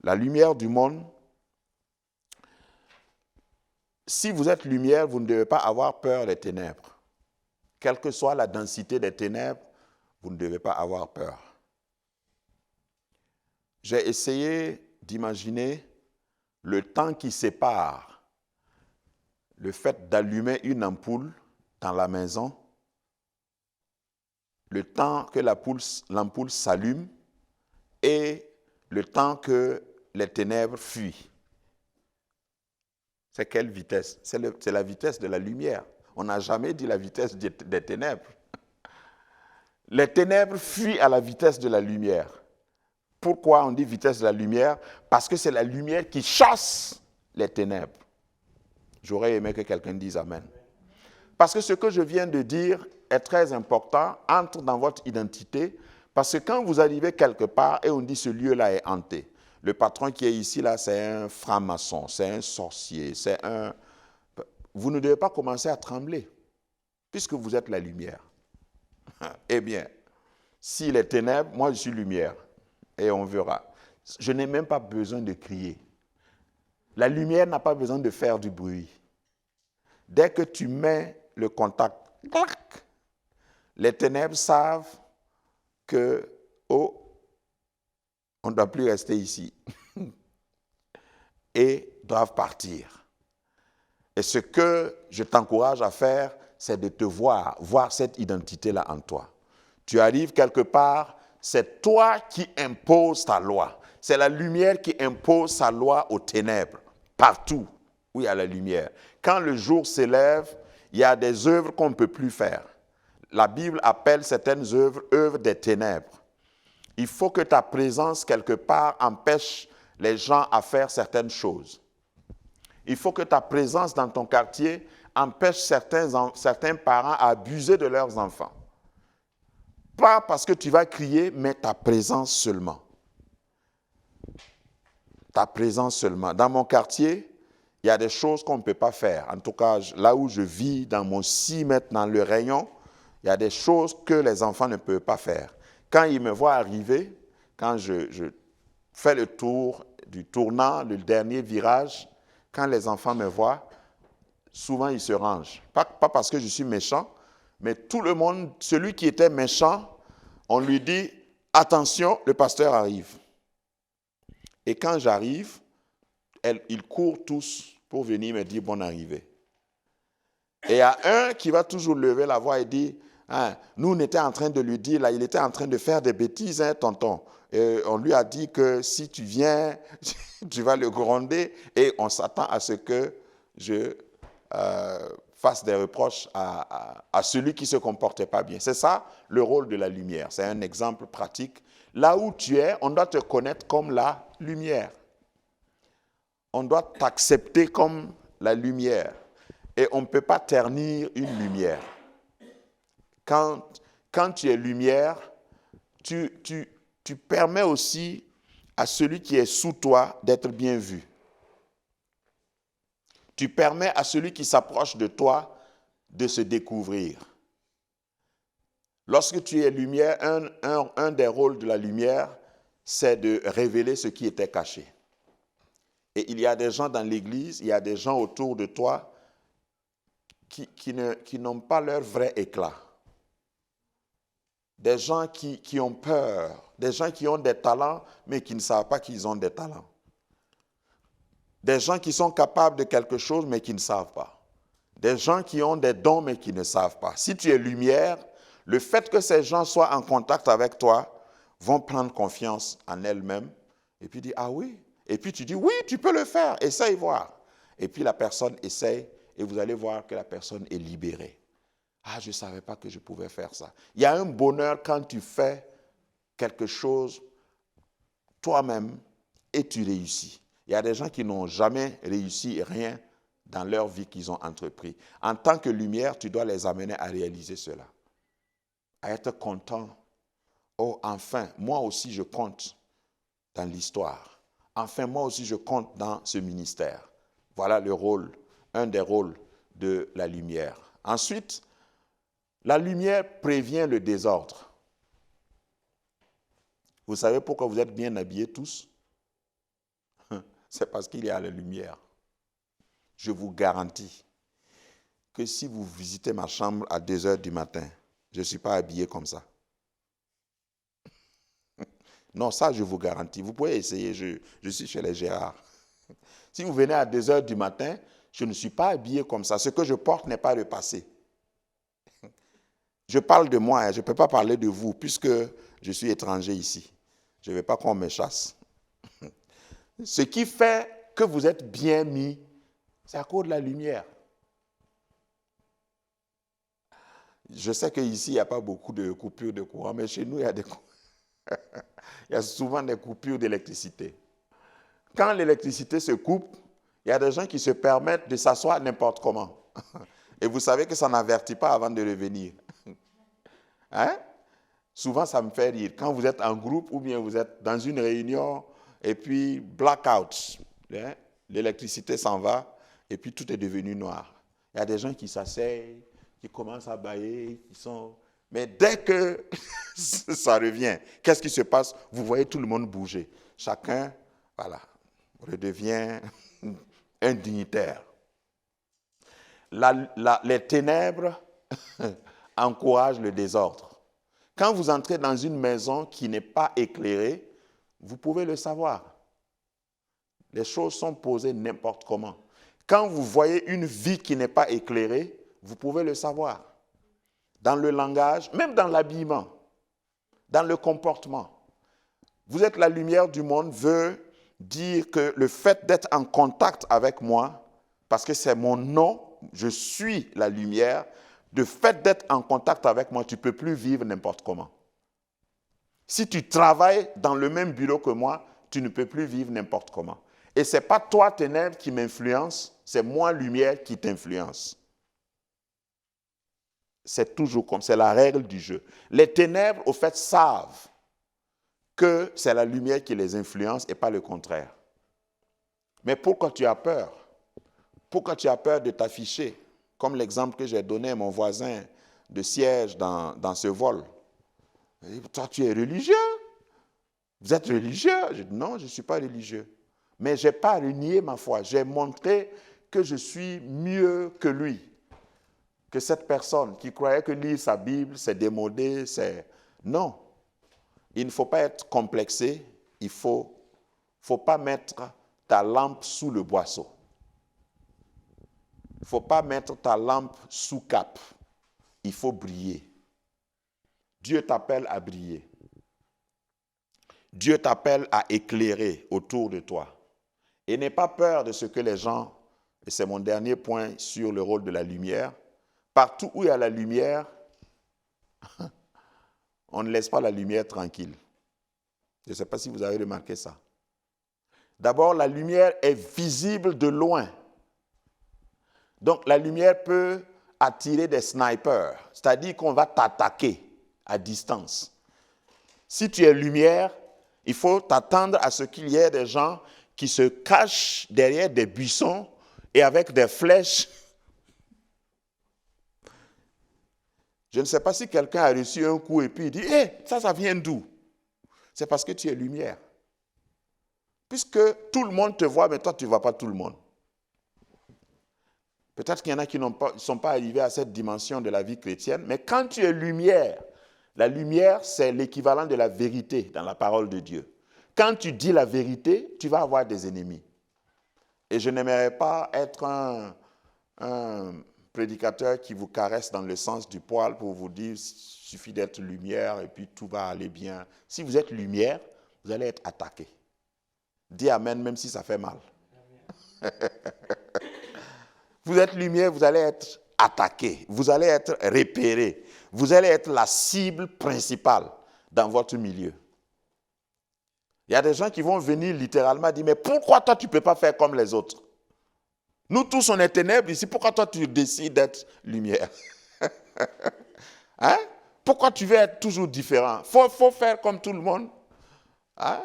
La lumière du monde, si vous êtes lumière, vous ne devez pas avoir peur des ténèbres. Quelle que soit la densité des ténèbres, vous ne devez pas avoir peur. J'ai essayé d'imaginer le temps qui sépare le fait d'allumer une ampoule dans la maison, le temps que l'ampoule s'allume et le temps que les ténèbres fuient. C'est quelle vitesse? C'est la vitesse de la lumière. On n'a jamais dit la vitesse des ténèbres. Les ténèbres fuient à la vitesse de la lumière. Pourquoi on dit vitesse de la lumière? Parce que c'est la lumière qui chasse les ténèbres. J'aurais aimé que quelqu'un dise Amen. Parce que ce que je viens de dire est très important, entre dans votre identité, parce que quand vous arrivez quelque part et on dit ce lieu-là est hanté, le patron qui est ici, là, c'est un franc-maçon, c'est un sorcier, c'est un... Vous ne devez pas commencer à trembler, puisque vous êtes la lumière. Eh bien, si les ténèbres, moi je suis lumière, et on verra. Je n'ai même pas besoin de crier. La lumière n'a pas besoin de faire du bruit. Dès que tu mets le contact, clac, les ténèbres savent que, oh, on ne doit plus rester ici. Et doivent partir. Et ce que je t'encourage à faire, c'est de te voir cette identité-là en toi. Tu arrives quelque part, c'est toi qui imposes ta loi. C'est la lumière qui impose sa loi aux ténèbres, partout où il y a la lumière. Quand le jour s'élève, il y a des œuvres qu'on ne peut plus faire. La Bible appelle certaines œuvres des ténèbres. Il faut que ta présence quelque part empêche les gens à faire certaines choses. Il faut que ta présence dans ton quartier empêche certains parents à abuser de leurs enfants. Pas parce que tu vas crier, mais ta présence seulement. Ta présence seulement. Dans mon quartier, il y a des choses qu'on ne peut pas faire. En tout cas, là où je vis, dans mon 6 mètres dans le rayon, il y a des choses que les enfants ne peuvent pas faire. Quand ils me voient arriver, quand je fais le tour du tournant, le dernier virage, quand les enfants me voient, souvent ils se rangent. Pas parce que je suis méchant, mais tout le monde, celui qui était méchant, on lui dit « Attention, le pasteur arrive ». Et quand j'arrive, ils courent tous pour venir me dire « Bonne arrivée ». Et il y a un qui va toujours lever la voix et dire hein, « Nous, on était en train de lui dire, là, il était en train de faire des bêtises, hein, tonton. Et on lui a dit que si tu viens, tu vas le gronder et on s'attend à ce que je fasse des reproches à celui qui ne se comportait pas bien. » C'est ça le rôle de la lumière. C'est un exemple pratique. Là où tu es, on doit te connaître comme la lumière. On doit t'accepter comme la lumière. Et on ne peut pas ternir une lumière. Quand tu es lumière, tu permets aussi à celui qui est sous toi d'être bien vu. Tu permets à celui qui s'approche de toi de se découvrir. Lorsque tu es lumière, un des rôles de la lumière, c'est de révéler ce qui était caché. Et il y a des gens dans l'église, il y a des gens autour de toi qui n'ont pas leur vrai éclat. Des gens qui ont peur, des gens qui ont des talents, mais qui ne savent pas qu'ils ont des talents. Des gens qui sont capables de quelque chose, mais qui ne savent pas. Des gens qui ont des dons, mais qui ne savent pas. Si tu es lumière, le fait que ces gens soient en contact avec toi vont prendre confiance en elles-mêmes et puis dire « Ah oui ?» Et puis tu dis « Oui, tu peux le faire, essaye voir. » Et puis la personne essaye et vous allez voir que la personne est libérée. Ah, je ne savais pas que je pouvais faire ça. Il y a un bonheur quand tu fais quelque chose toi-même et tu réussis. Il y a des gens qui n'ont jamais réussi rien dans leur vie qu'ils ont entrepris. En tant que lumière, tu dois les amener à réaliser cela. À être content. Oh, enfin, moi aussi je compte dans l'histoire. Enfin, moi aussi je compte dans ce ministère. Voilà le rôle, un des rôles de la lumière. Ensuite, la lumière prévient le désordre. Vous savez pourquoi vous êtes bien habillés tous? c'est parce qu'il y a la lumière. Je vous garantis que si vous visitez ma chambre à 2 heures du matin, je ne suis pas habillé comme ça. Non, ça, je vous garantis. Vous pouvez essayer, je suis chez les Gérard. Si vous venez à 2 heures du matin, je ne suis pas habillé comme ça. Ce que je porte n'est pas le passé. Je parle de moi, je ne peux pas parler de vous, puisque je suis étranger ici. Je ne veux pas qu'on me chasse. Ce qui fait que vous êtes bien mis, c'est à cause de la lumière. Je sais qu'ici, il n'y a pas beaucoup de coupures de courant, mais chez nous, il y a souvent des coupures d'électricité. Quand l'électricité se coupe, il y a des gens qui se permettent de s'asseoir n'importe comment. Et vous savez que ça n'avertit pas avant de revenir. Hein? Souvent, ça me fait rire. Quand vous êtes en groupe ou bien vous êtes dans une réunion et puis blackout, hein? L'électricité s'en va et puis tout est devenu noir. Il y a des gens qui s'asseyent, qui commencent à bâiller, qui sont... Mais dès que ça revient, qu'est-ce qui se passe? Vous voyez tout le monde bouger. Chacun, voilà, redevient un dignitaire. Les ténèbres encouragent le désordre. Quand vous entrez dans une maison qui n'est pas éclairée, vous pouvez le savoir. Les choses sont posées n'importe comment. Quand vous voyez une vie qui n'est pas éclairée, vous pouvez le savoir. Dans le langage, même dans l'habillement, dans le comportement. Vous êtes la lumière du monde veut dire que le fait d'être en contact avec moi, parce que c'est mon nom, je suis la lumière, le fait d'être en contact avec moi, tu ne peux plus vivre n'importe comment. Si tu travailles dans le même bureau que moi, tu ne peux plus vivre n'importe comment. Et ce n'est pas toi, ténèbres, qui m'influence, c'est moi, lumière, qui t'influence. C'est toujours comme, c'est la règle du jeu. Les ténèbres, au fait, savent que c'est la lumière qui les influence et pas le contraire. Mais pourquoi tu as peur? Pourquoi tu as peur de t'afficher? Comme l'exemple que j'ai donné à mon voisin de siège dans ce vol. Il dit, toi, tu es religieux? Vous êtes religieux? Je dis, non, je ne suis pas religieux. Mais je n'ai pas renié ma foi. J'ai montré que je suis mieux que lui. Que cette personne qui croyait que lire sa Bible, c'est démodé, c'est... Non. Il ne faut pas être complexé. Il ne faut pas mettre ta lampe sous le boisseau. Il ne faut pas mettre ta lampe sous cape. Il faut briller. Dieu t'appelle à briller. Dieu t'appelle à éclairer autour de toi. Et n'aie pas peur de ce que les gens, et c'est mon dernier point sur le rôle de la lumière, partout où il y a la lumière, on ne laisse pas la lumière tranquille. Je ne sais pas si vous avez remarqué ça. D'abord, la lumière est visible de loin. Donc, la lumière peut attirer des snipers, c'est-à-dire qu'on va t'attaquer à distance. Si tu es lumière, il faut t'attendre à ce qu'il y ait des gens qui se cachent derrière des buissons et avec des flèches. Je ne sais pas si quelqu'un a reçu un coup et puis il dit « Hé, ça vient d'où ?» C'est parce que tu es lumière. Puisque tout le monde te voit, mais toi, tu ne vois pas tout le monde. Peut-être qu'il y en a qui ne sont pas arrivés à cette dimension de la vie chrétienne, mais quand tu es lumière, la lumière, c'est l'équivalent de la vérité dans la parole de Dieu. Quand tu dis la vérité, tu vas avoir des ennemis. Et je n'aimerais pas être un prédicateur qui vous caresse dans le sens du poil pour vous dire « il suffit d'être lumière et puis tout va aller bien ». Si vous êtes lumière, vous allez être attaqué. Dis amen même si ça fait mal. Vous êtes lumière, vous allez être attaqué, vous allez être repéré, vous allez être la cible principale dans votre milieu. Il y a des gens qui vont venir littéralement dire « Mais pourquoi toi tu ne peux pas faire comme les autres? Nous tous on est ténèbres ici, pourquoi toi tu décides d'être lumière? » Hein? Pourquoi tu veux être toujours différent? Faut faire comme tout le monde. Hein?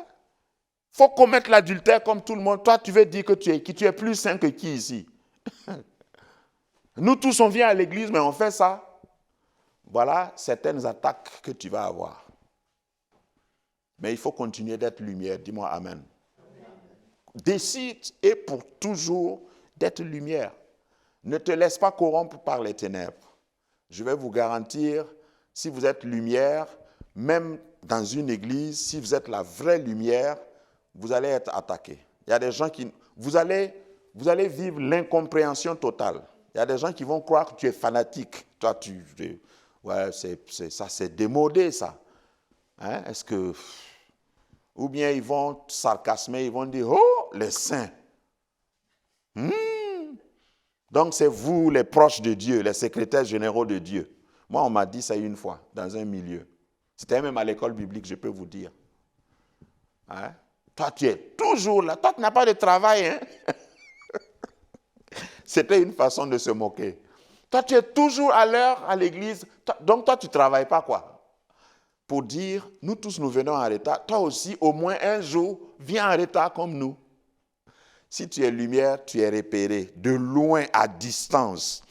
Faut commettre l'adultère comme tout le monde. Toi tu veux dire que tu es plus saint que qui ici? Nous tous, on vient à l'église, mais on fait ça. Voilà certaines attaques que tu vas avoir. Mais il faut continuer d'être lumière. Dis-moi amen. Décide et pour toujours d'être lumière. Ne te laisse pas corrompre par les ténèbres. Je vais vous garantir, si vous êtes lumière, même dans une église, si vous êtes la vraie lumière, vous allez être attaqué. Il y a des gens qui... Vous allez vivre l'incompréhension totale. Il y a des gens qui vont croire que tu es fanatique. Toi, ouais, ça, c'est démodé, ça. Hein? Est-ce que... Ou bien ils vont sarcasmer, ils vont dire, oh, les saints. Donc c'est vous, les proches de Dieu, les secrétaires généraux de Dieu. Moi, on m'a dit ça une fois, dans un milieu. C'était même à l'école biblique, je peux vous dire. Hein? Toi, tu es toujours là. Toi, tu n'as pas de travail. Hein? C'était une façon de se moquer. Toi, tu es toujours à l'heure à l'église. Donc, toi, tu ne travailles pas, quoi. Pour dire, nous tous, nous venons en retard. Toi aussi, au moins un jour, viens en retard comme nous. Si tu es lumière, tu es repéré de loin, à distance.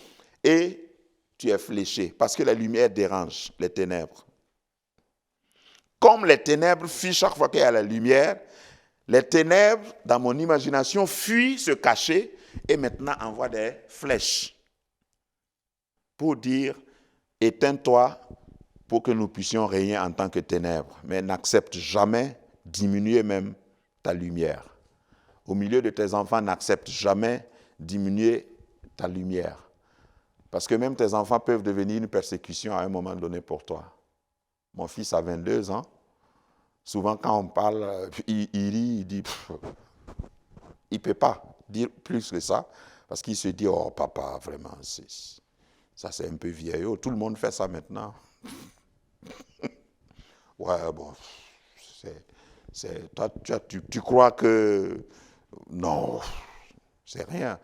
Et tu es fléché, parce que la lumière dérange les ténèbres. Comme les ténèbres fuient chaque fois qu'il y a la lumière, les ténèbres, dans mon imagination, fuient se cacher et maintenant envoient des flèches pour dire, éteins-toi pour que nous puissions régner en tant que ténèbres. Mais n'accepte jamais, diminuer même ta lumière. Au milieu de tes enfants, n'accepte jamais diminuer ta lumière. Parce que même tes enfants peuvent devenir une persécution à un moment donné pour toi. Mon fils a 22 ans. Souvent, quand on parle, il rit, il dit... Il ne peut pas dire plus que ça, parce qu'il se dit, oh papa, vraiment, ça c'est un peu vieillot. Tout le monde fait ça maintenant. Ouais, bon, toi, tu crois que... Non, c'est rien.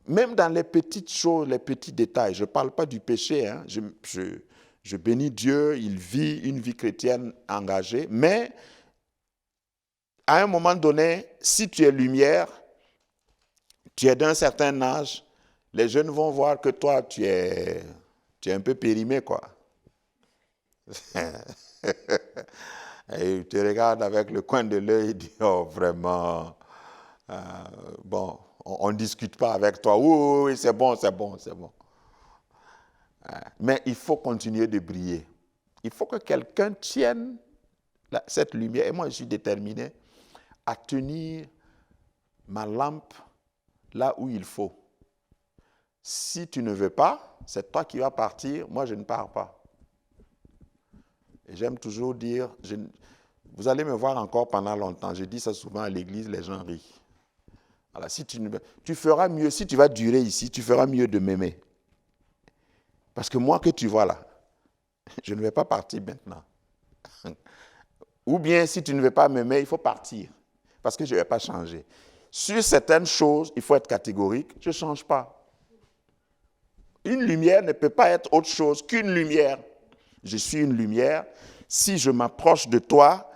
Même dans les petites choses, les petits détails, je ne parle pas du péché, hein. Je bénis Dieu, il vit une vie chrétienne engagée, mais à un moment donné, si tu es lumière, tu es d'un certain âge, les jeunes vont voir que toi, tu es un peu périmé, quoi. Et ils te regardent avec le coin de l'œil et disent, oh, vraiment, bon, on ne discute pas avec toi. Oui, c'est bon. Mais il faut continuer de briller. Il faut que quelqu'un tienne cette lumière. Et moi, je suis déterminé à tenir ma lampe là où il faut. Si tu ne veux pas, c'est toi qui vas partir, moi je ne pars pas. Et j'aime toujours dire, vous allez me voir encore pendant longtemps, je dis ça souvent à l'église, les gens rient. Alors, si tu feras mieux, si tu vas durer ici, tu feras mieux de m'aimer. Parce que moi que tu vois là, je ne vais pas partir maintenant. Ou bien si tu ne veux pas m'aimer, il faut partir. Parce que je ne vais pas changer. Sur certaines choses, il faut être catégorique, je ne change pas. Une lumière ne peut pas être autre chose qu'une lumière. Je suis une lumière. Si je m'approche de toi,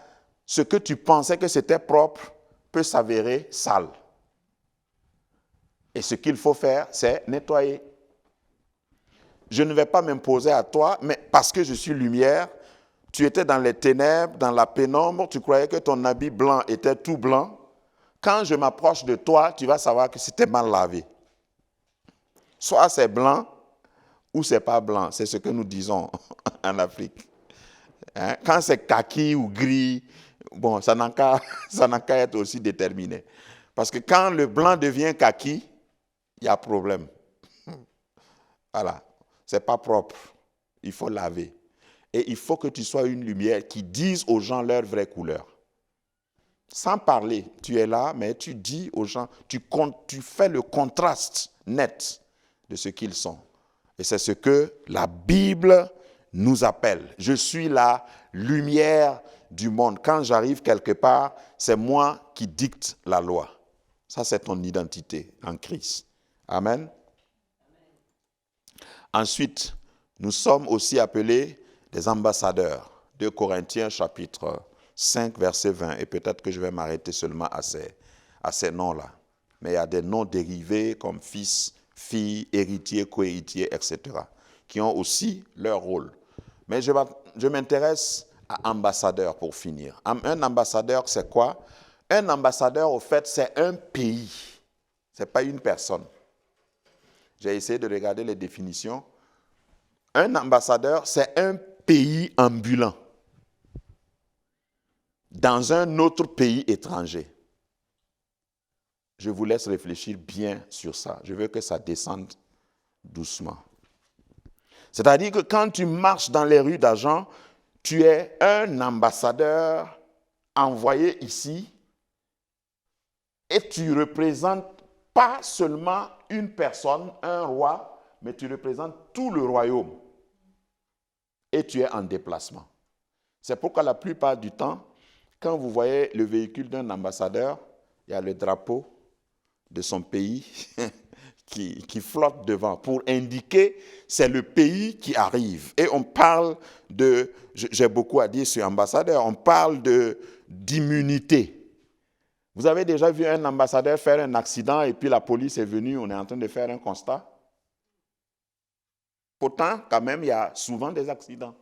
ce que tu pensais que c'était propre peut s'avérer sale. Et ce qu'il faut faire, c'est nettoyer. Je ne vais pas m'imposer à toi, mais parce que je suis lumière, tu étais dans les ténèbres, dans la pénombre, tu croyais que ton habit blanc était tout blanc. Quand je m'approche de toi, tu vas savoir que c'était mal lavé. Soit c'est blanc, ou c'est pas blanc. C'est ce que nous disons en Afrique. Hein? Quand c'est kaki ou gris, bon, ça n'a qu'à être aussi déterminé. Parce que quand le blanc devient kaki, il y a problème. Voilà. C'est pas propre. Il faut laver. Et il faut que tu sois une lumière qui dise aux gens leur vraie couleur. Sans parler, tu es là, mais tu dis aux gens, tu fais le contraste net de ce qu'ils sont. Et c'est ce que la Bible nous appelle. Je suis la lumière du monde. Quand j'arrive quelque part, c'est moi qui dicte la loi. Ça, c'est ton identité en Christ. Amen. Ensuite, nous sommes aussi appelés des ambassadeurs. 2 Corinthiens chapitre 5, verset 20. Et peut-être que je vais m'arrêter seulement à ces noms-là. Mais il y a des noms dérivés comme fils, fille, héritier, cohéritier, etc. qui ont aussi leur rôle. Mais je m'intéresse à ambassadeur pour finir. Un ambassadeur, c'est quoi? Un ambassadeur, au fait, c'est un pays. Ce n'est pas une personne. J'ai essayé de regarder les définitions. Un ambassadeur, c'est un pays ambulant dans un autre pays étranger. Je vous laisse réfléchir bien sur ça. Je veux que ça descende doucement. C'est-à-dire que quand tu marches dans les rues d'Agen, tu es un ambassadeur envoyé ici et tu représentes pas seulement une personne, un roi, mais tu représentes tout le royaume. Et tu es en déplacement. C'est pourquoi la plupart du temps, quand vous voyez le véhicule d'un ambassadeur, il y a le drapeau de son pays qui flotte devant pour indiquer c'est le pays qui arrive. Et on parle de, j'ai beaucoup à dire sur ambassadeur, on parle d'immunité. Vous avez déjà vu un ambassadeur faire un accident et puis la police est venue, on est en train de faire un constat? Pourtant, quand même, il y a souvent des accidents.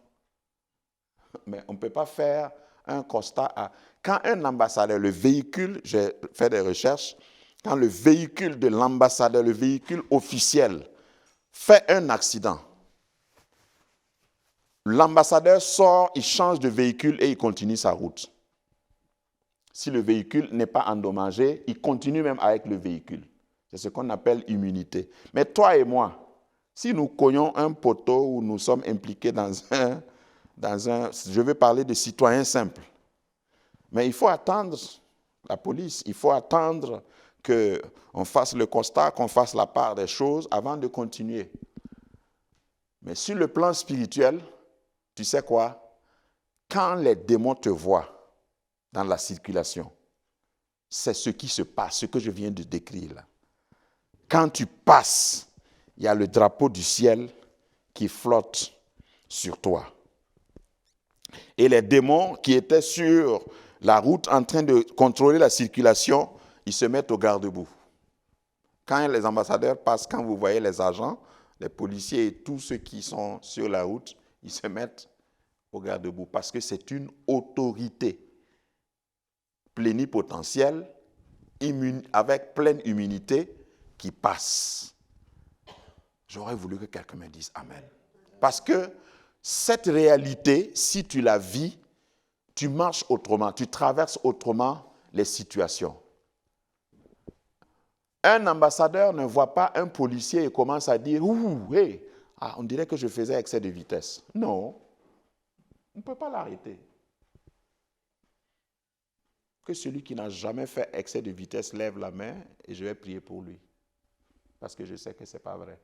Mais on ne peut pas faire un constat à... Quand un ambassadeur, le véhicule, j'ai fait des recherches, quand le véhicule de l'ambassadeur, le véhicule officiel, fait un accident, l'ambassadeur sort, il change de véhicule et il continue sa route. Si le véhicule n'est pas endommagé, il continue même avec le véhicule. C'est ce qu'on appelle immunité. Mais toi et moi, si nous cognons un poteau où nous sommes impliqués dans un... Je veux parler de citoyens simples. Mais il faut attendre la police, il faut attendre qu'on fasse le constat, qu'on fasse la part des choses avant de continuer. Mais sur le plan spirituel, tu sais quoi? Quand les démons te voient dans la circulation, c'est ce qui se passe, ce que je viens de décrire là. Quand tu passes, il y a le drapeau du ciel qui flotte sur toi. Et les démons qui étaient sur la route en train de contrôler la circulation, ils se mettent au garde-boue. Quand les ambassadeurs passent, quand vous voyez les agents, les policiers et tous ceux qui sont sur la route, ils se mettent au garde-boue parce que c'est une autorité plénipotentielle, avec pleine immunité, qui passe. J'aurais voulu que quelqu'un me dise Amen. Parce que cette réalité, si tu la vis, tu marches autrement, tu traverses autrement les situations. Un ambassadeur ne voit pas un policier et commence à dire « Ouh, hey, on dirait que je faisais excès de vitesse. » Non, on ne peut pas l'arrêter. Que celui qui n'a jamais fait excès de vitesse lève la main et je vais prier pour lui. Parce que je sais que ce n'est pas vrai.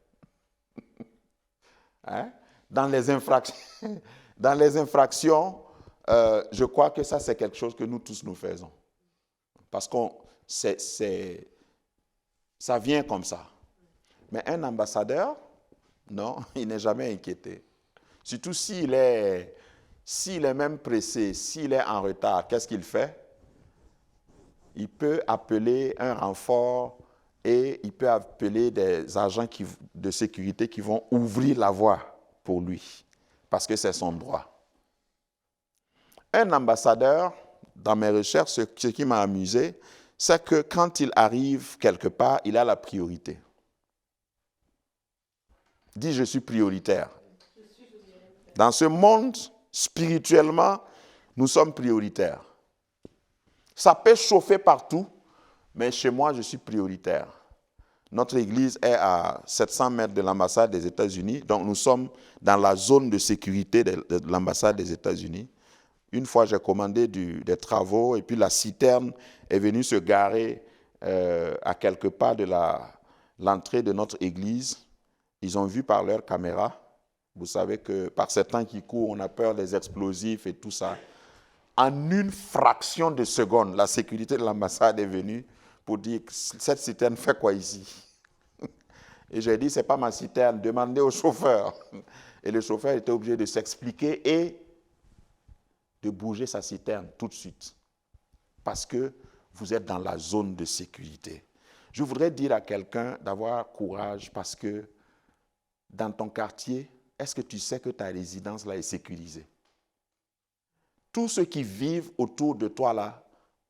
Hein? Dans les infractions, je crois que ça, c'est quelque chose que nous tous nous faisons. Parce que ça vient comme ça. Mais un ambassadeur, non, il n'est jamais inquiété. Surtout s'il est même pressé, s'il est en retard, qu'est-ce qu'il fait? Il peut appeler un renfort et il peut appeler des agents de sécurité qui vont ouvrir la voie pour lui, parce que c'est son droit. Un ambassadeur, dans mes recherches, ce qui m'a amusé, c'est que quand il arrive quelque part, il a la priorité. Dis, je suis prioritaire. Dans ce monde, spirituellement, nous sommes prioritaires. Ça peut chauffer partout, mais chez moi, je suis prioritaire. Notre église est à 700 mètres de l'ambassade des États-Unis, donc nous sommes dans la zone de sécurité de l'ambassade des États-Unis. Une fois, j'ai commandé des travaux et puis la citerne est venue se garer à quelque part de l'entrée de notre église. Ils ont vu par leur caméra. Vous savez que par ces temps qui courent, on a peur des explosifs et tout ça. En une fraction de seconde, la sécurité de l'ambassade est venue pour dire « Cette citerne fait quoi ici ?» Et j'ai dit « Ce n'est pas ma citerne, demandez au chauffeur. » Et le chauffeur était obligé de s'expliquer et de bouger sa citerne tout de suite. Parce que vous êtes dans la zone de sécurité. Je voudrais dire à quelqu'un d'avoir courage parce que dans ton quartier, est-ce que tu sais que ta résidence là est sécurisée? Tous ceux qui vivent autour de toi là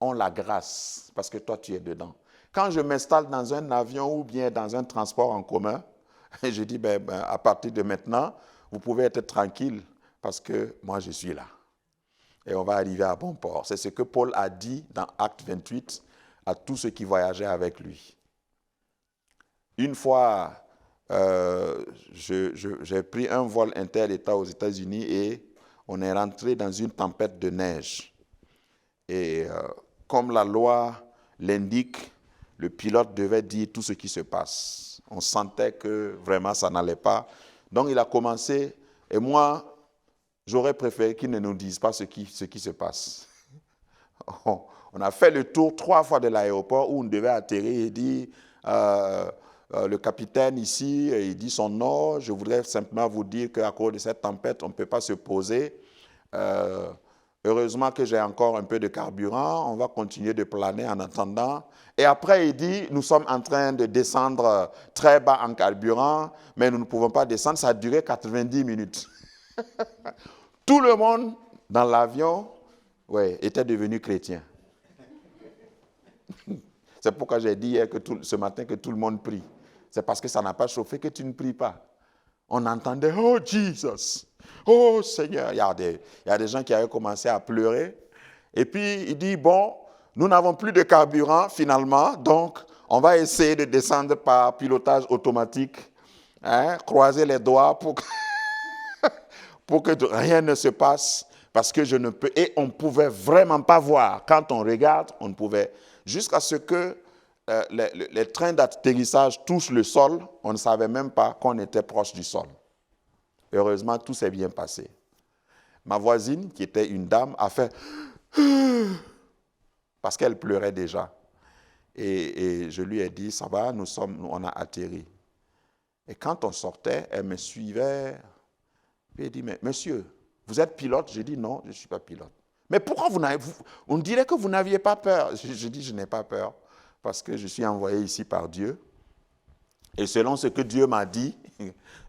ont la grâce parce que toi, tu es dedans. Quand je m'installe dans un avion ou bien dans un transport en commun, je dis, à partir de maintenant, vous pouvez être tranquille parce que moi, je suis là. Et on va arriver à bon port. C'est ce que Paul a dit dans Acte 28 à tous ceux qui voyageaient avec lui. Une fois, j'ai pris un vol inter-État aux États-Unis et on est rentré dans une tempête de neige. Et comme la loi l'indique, le pilote devait dire tout ce qui se passe. On sentait que vraiment ça n'allait pas. Donc il a commencé, et moi, j'aurais préféré qu'il ne nous dise pas ce qui se passe. On a fait le tour 3 fois de l'aéroport où on devait atterrir et dire, le capitaine ici, il dit son nom, je voudrais simplement vous dire qu'à cause de cette tempête, on ne peut pas se poser. Heureusement que j'ai encore un peu de carburant, on va continuer de planer en attendant. Et après, il dit, nous sommes en train de descendre très bas en carburant, mais nous ne pouvons pas descendre, ça a duré 90 minutes. Tout le monde dans l'avion était devenu chrétien. C'est pourquoi j'ai dit hier ce matin que tout le monde prie. C'est parce que ça n'a pas chauffé que tu ne pries pas. On entendait « Oh Jesus !»« Oh Seigneur !» Il y a des gens qui avaient commencé à pleurer. Et puis il dit « Bon, nous n'avons plus de carburant finalement, donc on va essayer de descendre par pilotage automatique, croiser les doigts pour que rien ne se passe, parce que je ne peux... » Et on ne pouvait vraiment pas voir. Quand on regarde, on ne pouvait... Jusqu'à ce que les trains d'atterrissage touchent le sol, on ne savait même pas qu'on était proche du sol. Heureusement, tout s'est bien passé. Ma voisine, qui était une dame, a fait parce qu'elle pleurait déjà. Et je lui ai dit, ça va, on a atterri. Et quand on sortait, elle me suivait. Puis elle dit, mais monsieur, vous êtes pilote? J'ai dit, non, je ne suis pas pilote. Mais pourquoi on dirait que vous n'aviez pas peur? Je dis, je n'ai pas peur parce que je suis envoyé ici par Dieu. Et selon ce que Dieu m'a dit,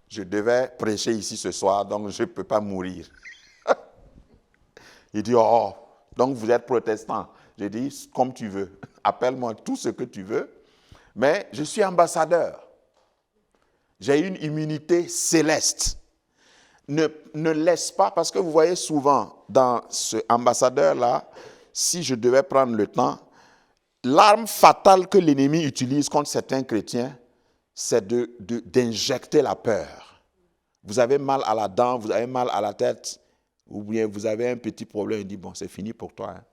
je devais prêcher ici ce soir, donc je ne peux pas mourir. Il dit, oh, donc vous êtes protestant. J'ai dit, comme tu veux, appelle-moi tout ce que tu veux, mais je suis ambassadeur. J'ai une immunité céleste. Ne laisse pas, parce que vous voyez souvent dans ce ambassadeur-là, si je devais prendre le temps, l'arme fatale que l'ennemi utilise contre certains chrétiens, c'est d'injecter la peur. Vous avez mal à la dent, vous avez mal à la tête, ou bien vous avez un petit problème, il dit, bon, c'est fini pour toi. Hein.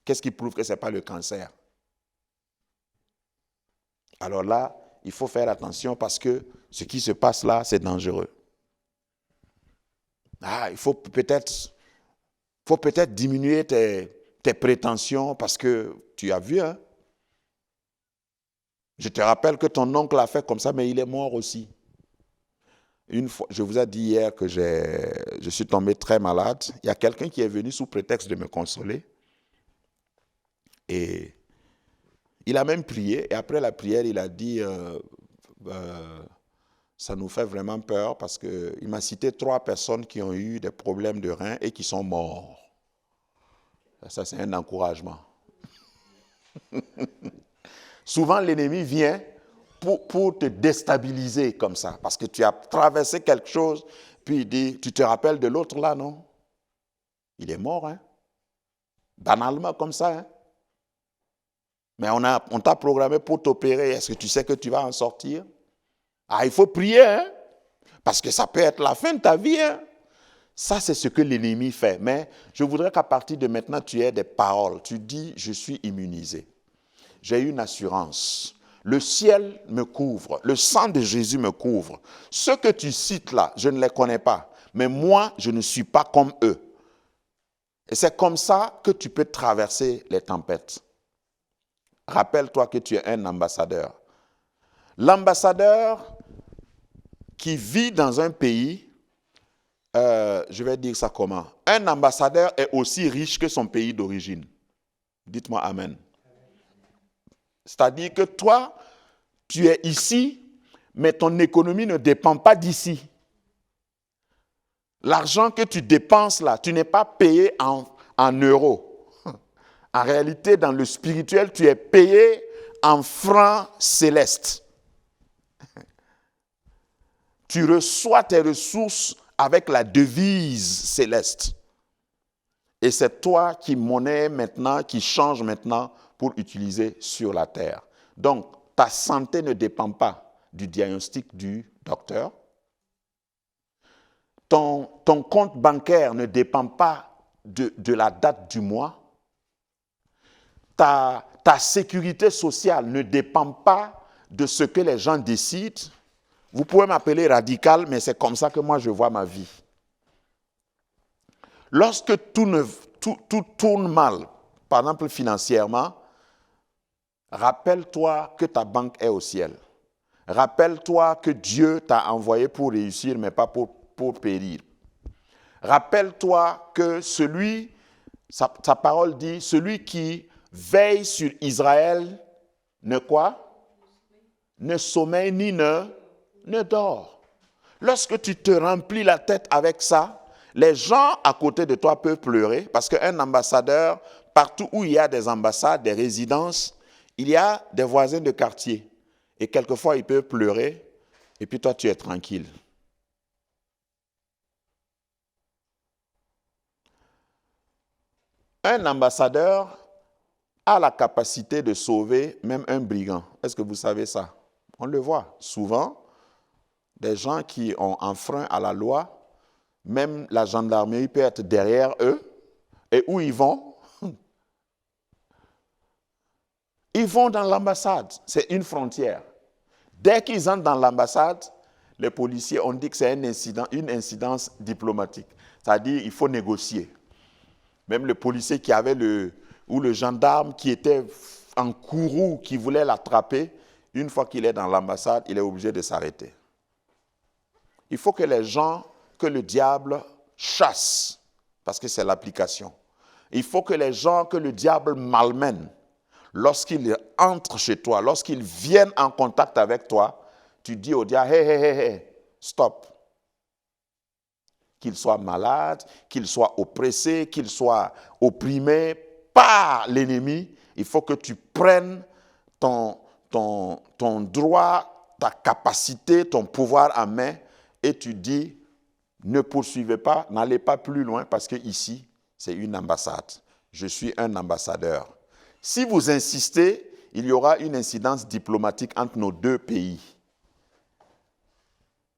Qu'est-ce qui prouve que ce n'est pas le cancer? Alors là, il faut faire attention parce que ce qui se passe là, c'est dangereux. Il faut peut-être diminuer tes prétentions parce que tu as vu, hein? Je te rappelle que ton oncle a fait comme ça, mais il est mort aussi. Une fois, je vous ai dit hier que je suis tombé très malade. Il y a quelqu'un qui est venu sous prétexte de me consoler. Et il a même prié. Et après la prière, il a dit, ça nous fait vraiment peur parce qu'il m'a cité 3 personnes qui ont eu des problèmes de reins et qui sont morts. Ça, c'est un encouragement. Souvent, l'ennemi vient pour te déstabiliser comme ça, parce que tu as traversé quelque chose, puis il dit, tu te rappelles de l'autre là, non? Il est mort, hein? Banalement comme ça, hein? Mais on t'a programmé pour t'opérer, est-ce que tu sais que tu vas en sortir? Il faut prier, hein? Parce que ça peut être la fin de ta vie, hein? Ça, c'est ce que l'ennemi fait. Mais je voudrais qu'à partir de maintenant, tu aies des paroles. Tu dis, je suis immunisé. J'ai une assurance. Le ciel me couvre. Le sang de Jésus me couvre. Ceux que tu cites là, je ne les connais pas. Mais moi, je ne suis pas comme eux. Et c'est comme ça que tu peux traverser les tempêtes. Rappelle-toi que tu es un ambassadeur. L'ambassadeur qui vit dans un pays, je vais dire ça comment? Un ambassadeur est aussi riche que son pays d'origine. Dites-moi Amen. C'est-à-dire que toi, tu es ici, mais ton économie ne dépend pas d'ici. L'argent que tu dépenses là, tu n'es pas payé en euros. En réalité, dans le spirituel, tu es payé en francs célestes. Tu reçois tes ressources avec la devise céleste. Et c'est toi qui monnaie maintenant, qui change maintenant pour utiliser sur la terre. Donc, ta santé ne dépend pas du diagnostic du docteur. Ton compte bancaire ne dépend pas de la date du mois. Ta sécurité sociale ne dépend pas de ce que les gens décident. Vous pouvez m'appeler radical, mais c'est comme ça que moi je vois ma vie. Lorsque tout tourne mal, par exemple financièrement, rappelle-toi que ta banque est au ciel. Rappelle-toi que Dieu t'a envoyé pour réussir, mais pas pour périr. Rappelle-toi que sa parole dit, celui qui veille sur Israël, ne quoi? Ne sommeille ni ne dort. Lorsque tu te remplis la tête avec ça, les gens à côté de toi peuvent pleurer parce qu'un ambassadeur, partout où il y a des ambassades, des résidences, il y a des voisins de quartier. Et quelquefois, ils peuvent pleurer et puis toi, tu es tranquille. Un ambassadeur a la capacité de sauver même un brigand. Est-ce que vous savez ça? On le voit souvent. Des gens qui ont enfreint à la loi, même la gendarmerie peut être derrière eux. Et où ils vont? Ils vont dans l'ambassade. C'est une frontière. Dès qu'ils entrent dans l'ambassade, les policiers ont dit que c'est une incidence diplomatique. C'est-à-dire qu'il faut négocier. Même le policier qui avait ou le gendarme qui était en courroux, qui voulait l'attraper, une fois qu'il est dans l'ambassade, il est obligé de s'arrêter. Il faut que les gens, que le diable chasse, parce que c'est l'application. Il faut que les gens, que le diable malmène, lorsqu'ils entrent chez toi, lorsqu'ils viennent en contact avec toi, tu dis au diable, hey, stop. Qu'il soit malade, qu'il soit oppressé, qu'il soit opprimé par l'ennemi, il faut que tu prennes ton droit, ta capacité, ton pouvoir en main et tu dis, ne poursuivez pas, n'allez pas plus loin parce que ici, c'est une ambassade. Je suis un ambassadeur. Si vous insistez, il y aura une incidence diplomatique entre nos deux pays.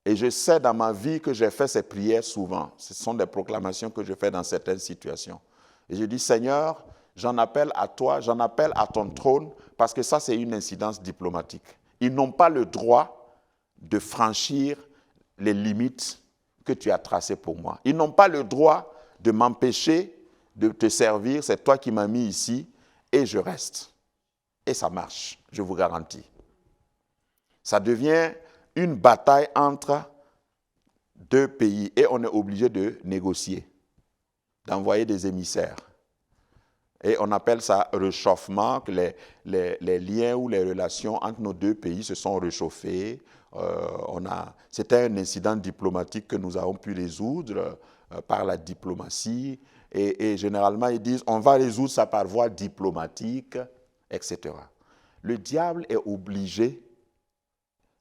Et je sais dans ma vie que j'ai fait ces prières souvent. Ce sont des proclamations que je fais dans certaines situations. Et je dis, Seigneur, j'en appelle à toi, j'en appelle à ton trône, parce que ça, c'est une incidence diplomatique. Ils n'ont pas le droit de franchir les limites que tu as tracées pour moi. Ils n'ont pas le droit de m'empêcher de te servir. C'est toi qui m'as mis ici et je reste. Et ça marche, je vous garantis. Ça devient une bataille entre deux pays et on est obligé de négocier, d'envoyer des émissaires. Et on appelle ça réchauffement, que les liens ou les relations entre nos deux pays se sont réchauffés. C'était un incident diplomatique que nous avons pu résoudre par la diplomatie. Et généralement, ils disent, on va résoudre ça par voie diplomatique, etc. Le diable est obligé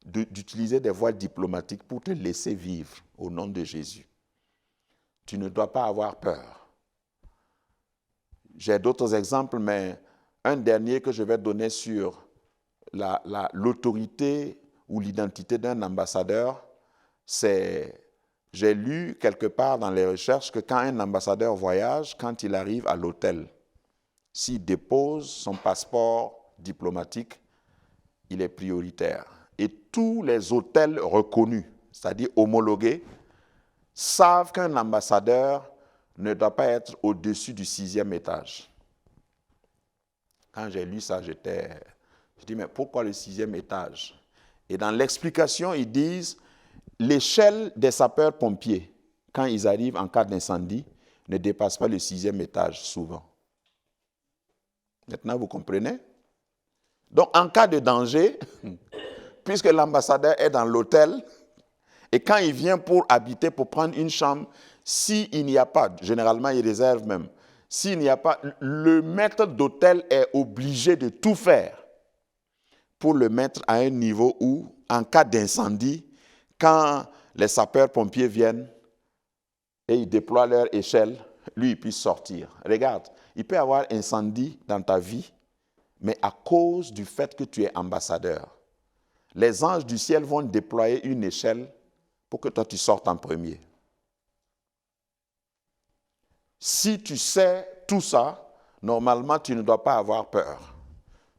d'utiliser des voies diplomatiques pour te laisser vivre au nom de Jésus. Tu ne dois pas avoir peur. J'ai d'autres exemples, mais un dernier que je vais donner sur l'autorité ou l'identité d'un ambassadeur, c'est, j'ai lu quelque part dans les recherches que quand un ambassadeur voyage, quand il arrive à l'hôtel, s'il dépose son passeport diplomatique, il est prioritaire. Et tous les hôtels reconnus, c'est-à-dire homologués, savent qu'un ambassadeur ne doit pas être au-dessus du 6e étage. Quand j'ai lu ça, je dis, mais pourquoi le 6e étage? Et dans l'explication, ils disent, l'échelle des sapeurs-pompiers, quand ils arrivent en cas d'incendie, ne dépasse pas le 6e étage souvent. Maintenant, vous comprenez? Donc, en cas de danger, puisque l'ambassadeur est dans l'hôtel, et quand il vient pour habiter, pour prendre une chambre, s'il n'y a pas, généralement il réserve même, S'il n'y a pas, le maître d'hôtel est obligé de tout faire pour le mettre à un niveau où, en cas d'incendie, quand les sapeurs-pompiers viennent et ils déploient leur échelle, lui, il puisse sortir. Regarde, il peut y avoir incendie dans ta vie, mais à cause du fait que tu es ambassadeur. Les anges du ciel vont déployer une échelle pour que toi, tu sortes en premier. Si tu sais tout ça, normalement, tu ne dois pas avoir peur.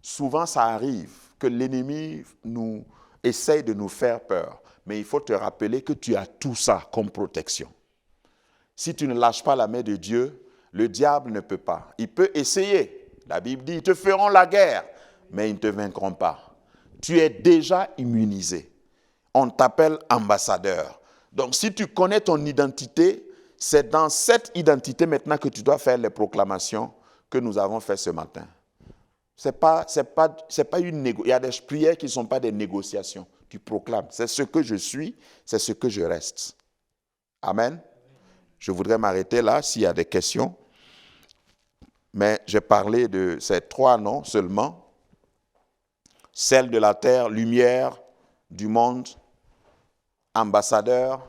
Souvent, ça arrive que l'ennemi nous essaye de nous faire peur. Mais il faut te rappeler que tu as tout ça comme protection. Si tu ne lâches pas la main de Dieu, le diable ne peut pas. Il peut essayer. La Bible dit, ils te feront la guerre, mais ils ne te vaincront pas. Tu es déjà immunisé. On t'appelle ambassadeur. Donc, si tu connais ton identité, c'est dans cette identité maintenant que tu dois faire les proclamations que nous avons faites ce matin. C'est pas une il y a des prières qui ne sont pas des négociations. Tu proclames. C'est ce que je suis, c'est ce que je reste. Amen. Je voudrais m'arrêter là s'il y a des questions. Mais j'ai parlé de ces 3 noms seulement. Celle de la terre, lumière du monde, ambassadeur.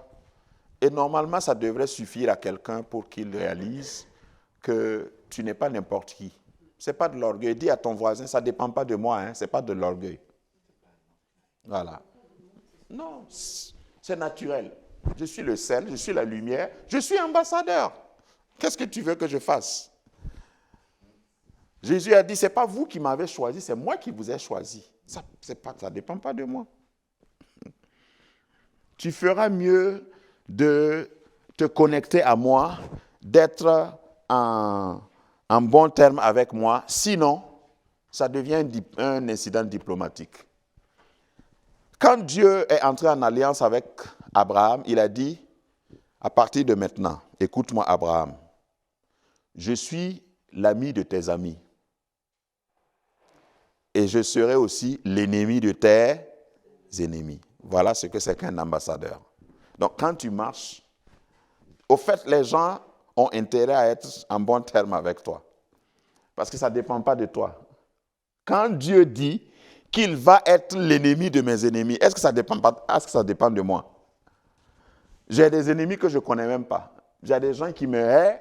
Et normalement, ça devrait suffire à quelqu'un pour qu'il réalise que tu n'es pas n'importe qui. Ce n'est pas de l'orgueil. Dis à ton voisin, ça ne dépend pas de moi, hein, ce n'est pas de l'orgueil. Voilà. Non, c'est naturel. Je suis le sel, je suis la lumière, je suis ambassadeur. Qu'est-ce que tu veux que je fasse? Jésus a dit, ce n'est pas vous qui m'avez choisi, c'est moi qui vous ai choisi. Ça ne dépend pas de moi. Tu feras mieux de te connecter à moi, d'être en bon terme avec moi. Sinon, ça devient un incident diplomatique. Quand Dieu est entré en alliance avec Abraham, il a dit, à partir de maintenant, écoute-moi Abraham, je suis l'ami de tes amis. Et je serai aussi l'ennemi de tes ennemis. Voilà ce que c'est qu'un ambassadeur. Donc, quand tu marches, au fait, les gens ont intérêt à être en bon terme avec toi. Parce que ça ne dépend pas de toi. Quand Dieu dit qu'il va être l'ennemi de mes ennemis, est-ce que ça dépend de moi? J'ai des ennemis que je ne connais même pas. J'ai des gens qui me haïssent,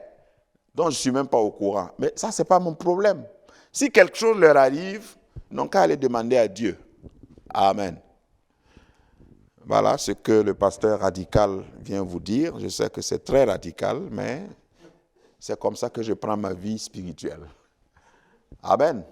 dont je ne suis même pas au courant. Mais ça, ce n'est pas mon problème. Si quelque chose leur arrive, ils n'ont qu'à aller demander à Dieu. Amen. Voilà ce que le pasteur radical vient vous dire. Je sais que c'est très radical, mais c'est comme ça que je prends ma vie spirituelle. Amen.